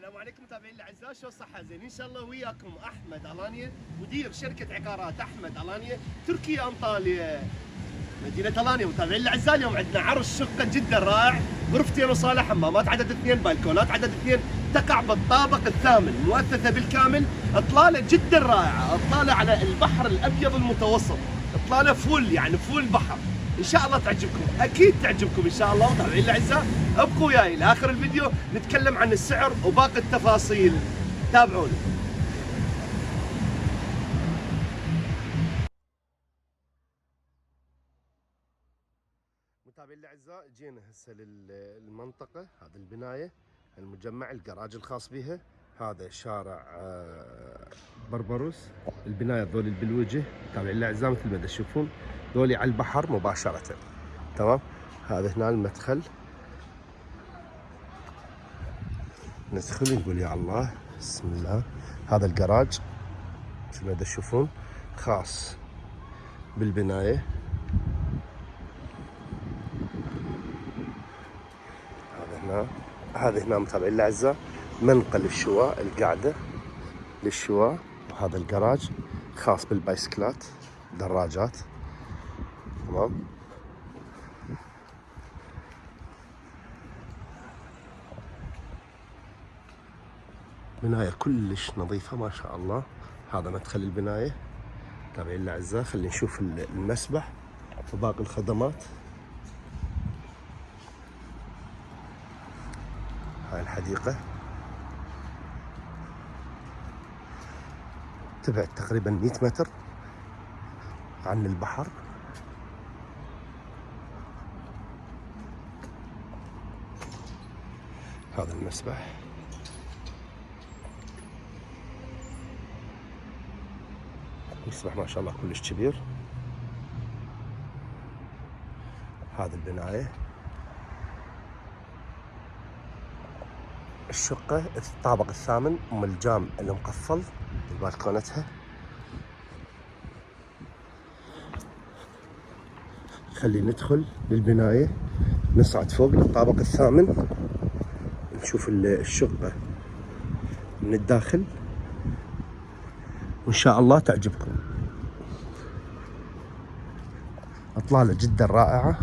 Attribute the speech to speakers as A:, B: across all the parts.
A: السلام عليكم متابعينا الاعزاء، شو الصحة؟ زين ان شاء الله. وياكم احمد الانيا، مدير شركة عقارات احمد الانيا، تركيا انطاليا، مدينة الانيا. متابعينا الاعزاء، اليوم عندنا عرض شقة جدا رائع، غرفتين وصالة، حمامات عدد 2، بالكونات عدد 2، تقع بالطابق الثامن، مؤثثة بالكامل، اطلالة جدا رائعة، اطلالة على البحر الابيض المتوسط، اطلالة فول يعني فول بحر. ان شاء الله تعجبكم، اكيد تعجبكم ان شاء الله. متابعينا الاعزاء ابقوا وياي لاخر الفيديو، نتكلم عن السعر وباقي التفاصيل، تابعونا. متابعينا الاعزاء، جينا هسه للمنطقه، هذه البنايه المجمع، الجراج الخاص بها، هذا شارع بربروس. البنايه ذولي بالوجه متابعينا الاعزاء، مثل ما تشوفون ذولي على البحر مباشره. تمام، هذا هنا المدخل، ندخل نقول يا الله بسم الله. هذا الجراج مثل ما تشوفون خاص بالبنايه. هذا هنا متابعين الاعزاء منقل الشواء، القعده للشواء، وهذا الجراج خاص بالبايسكلات، دراجات. تمام، بنايه كلش نظيفه ما شاء الله. هذا مدخل البنايه متابعين الاعزاء. خلينا نشوف المسبح وباقي الخدمات. هاي الحديقه تبعد تقريبا 100 متر عن البحر. هذا المسبح، مسبح ما شاء الله كلش كبير. هذا البناية، الشقة الطابق الثامن، ام الجام المقفل ببالكونتها. خلينا ندخل للبناية، نصعد فوق للطابق الثامن، نشوف الشقة من الداخل، وإن شاء الله تعجبكم. إطلالة جدا رائعة،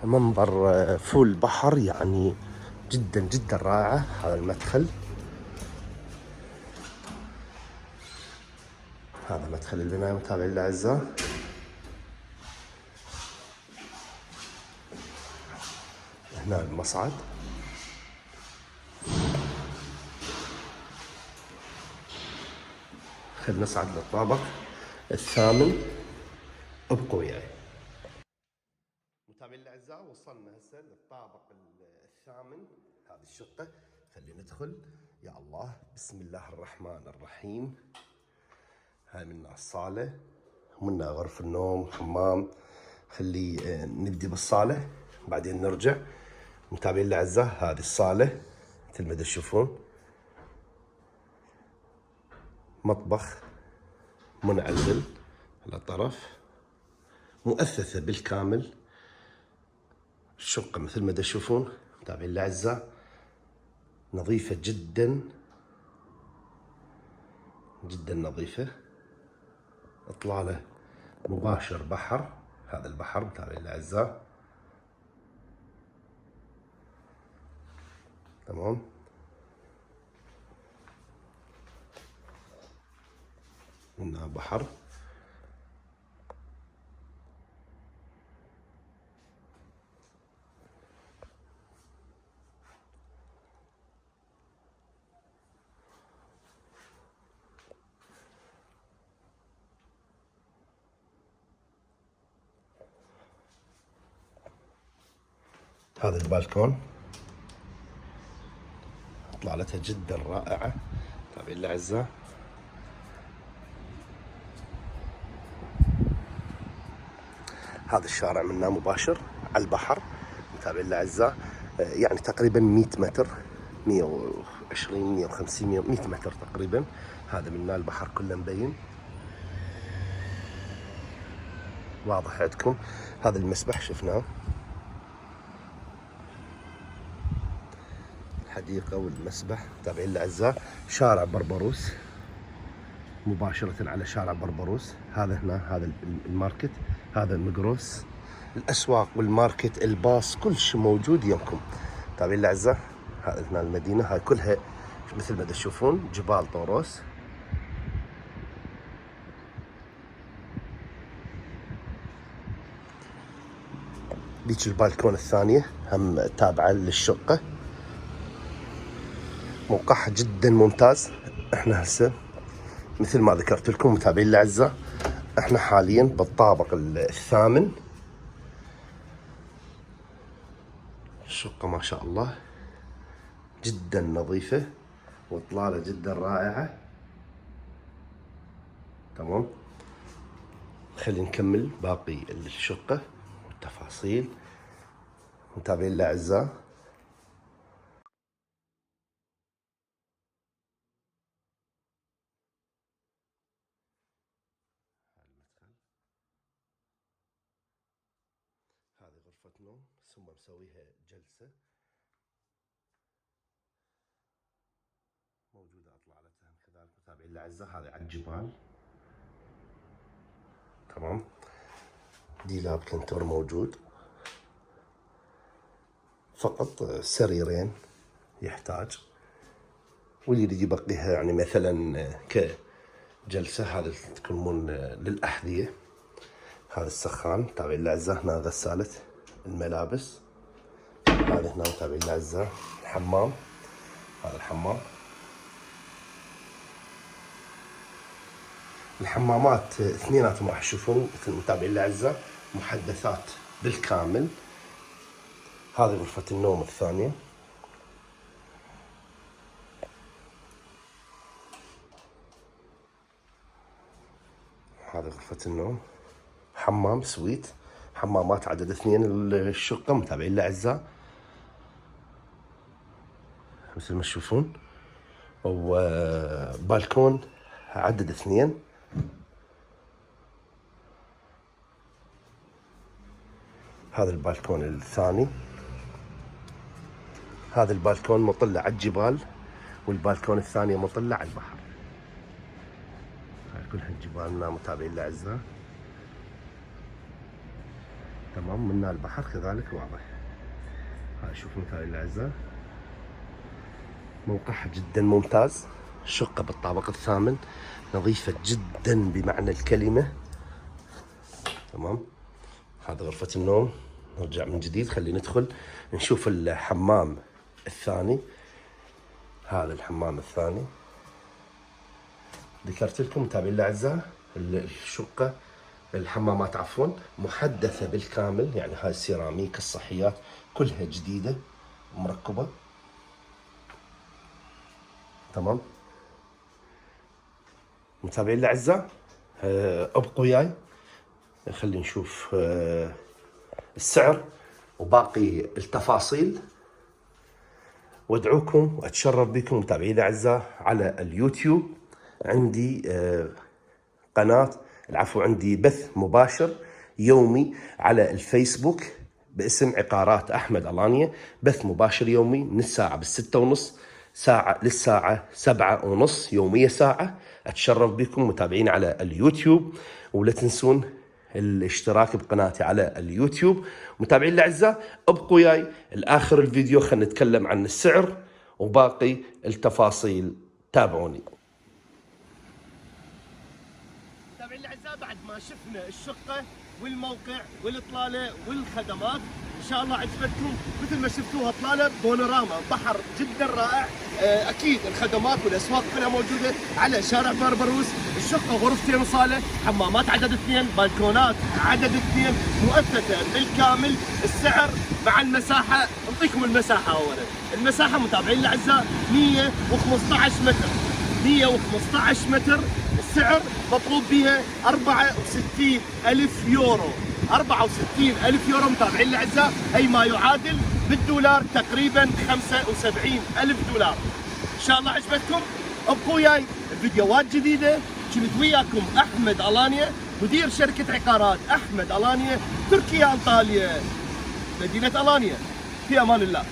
A: منظر فول بحر يعني جدا جدا رائعة. هذا المدخل، هذا مدخل البناية متابعين الأعزاء. هنا المصعد، خلينا نصعد للطابق الثامن، ابقوا وياي. متابعين الاعزاء، وصلنا هسه للطابق الثامن، هذه الشقه. خلينا ندخل يا الله بسم الله الرحمن الرحيم. هاي منا الصاله، ومنا غرف النوم، حمام. خلي نبدي بالصاله بعدين نرجع. متابعين الاعزاء، هذه الصاله مثل ما تشوفون، مطبخ منعزل على طرف، مؤثثة بالكامل. الشقة مثل ما تشوفون متابعين الأعزاء نظيفة جدا جدا نظيفة. إطلالة مباشر بحر، هذا البحر متابعين الأعزاء. تمام، هنا بحر. هذا البالكون، إطلالتها جدا رائعة متابعين الأعزاء. هذا الشارع منه مباشر على البحر متابعين الأعزاء، يعني تقريبا 100 متر، 120 150 100 متر تقريبا. هذا منه البحر كله مبين، واضح عندكم. هذا المسبح شفناه، الحديقة والمسبح متابعين الأعزاء. شارع بربروس، مباشرة على شارع بربروس. هذا هنا هذا الماركت، هذا المقروس، الأسواق والماركت، الباص، كل شيء موجود يمكم متابعين الأعزاء. هذا هنا المدينة، هاي كلها مثل ما تشوفون جبال طوروس. بيج البالكون الثانية هم تابعة للشقة، موقعها جدا ممتاز. احنا هسه مثل ما ذكرت لكم متابعين الاعزاء، احنا حاليا بالطابق الثامن. الشقة ما شاء الله جدا نظيفة واطلالة جدا رائعة. تمام، خلينا نكمل باقي الشقة والتفاصيل متابعين الاعزاء. هذه غرفة نوم ثم مسويها جلسة موجودة اطلالتها كذلك متابعين الاعزاء. هذه على الجبال. تمام، ديلاب كنتر موجود، فقط سريرين يحتاج، واللي يريد يبقيها يعني مثلا كجلسة هذا تكون للأحذية. هذا السخان متابعين الأعزاء. هنا غسالة الملابس. هذا هنا متابعين الأعزاء الحمام. هذا الحمام. الحمامات اثنيناتهم راح تشوفون مثل متابعين الأعزاء محدثات بالكامل. هذه غرفة النوم الثانية. هذه غرفة النوم، حمام سويت، حمامات عدد اثنين الشقة متابعين الأعزاء مثل ما تشوفون، وبالكون عدد اثنين. هذا البالكون الثاني. هذا البالكون مطلع على الجبال، والبالكون الثاني مطلع على البحر. هاي كلها جبالنا متابعين الاعزاء. تمام، منا البحر كذلك واضح. هاي شوفوا متابعين الاعزاء، موقعها جدا ممتاز. شقة بالطابق الثامن، نظيفة جدا بمعنى الكلمة. تمام، هذا غرفة النوم. نرجع من جديد، خلينا ندخل نشوف الحمام الثاني. هذا الحمام الثاني ذكرت لكم متابعين الاعزاء. الشقة الحمامات عفوا محدثة بالكامل، يعني هاي السيراميك الصحيات كلها جديدة مركبة. تمام متابعين الاعزاء، ابقوا وياي خلينا نشوف السعر وباقي التفاصيل، وادعوكم واتشرف بكم متابعين الاعزاء على اليوتيوب. عندي قناة العفو، عندي بث مباشر يومي على الفيسبوك باسم عقارات احمد الانية. بث مباشر يومي من الساعة 6:30 ساعة للساعة 7:30 يومية ساعة. اتشرف بكم متابعين على اليوتيوب، ولا تنسون الاشتراك بقناتي على اليوتيوب. متابعين الاعزاء ابقوا وياي لاخر الفيديو، خلينا نتكلم عن السعر وباقي التفاصيل. تابعوني. متابعين الاعزاء، بعد ما شفنا الشقة والموقع والاطلالة والخدمات ان شاء الله عجبتكم. مثل ما شفتوها اطلالة بونوراما بحر جدا رائع. اكيد الخدمات والاسواق كلها موجودة على شارع بربروس. الشقة غرفتين وصالة، حمامات عدد اثنين، بالكونات عدد اثنين، مؤثثة بالكامل. السعر مع المساحة، نعطيكم المساحة اولا. المساحة متابعين الاعزاء 115 متر، 115 متر. السعر مطلوب بها 64,000 يورو، 64,000 يورو متابعين الاعزاء، اي ما يعادل بالدولار تقريبا 75,000 دولار. ان شاء الله عجبتكم، ابقوا وياي فيديوهات جديده. كنت وياكم احمد الانية، مدير شركه عقارات احمد الانية، تركيا انطاليا، مدينه الانية. في امان الله.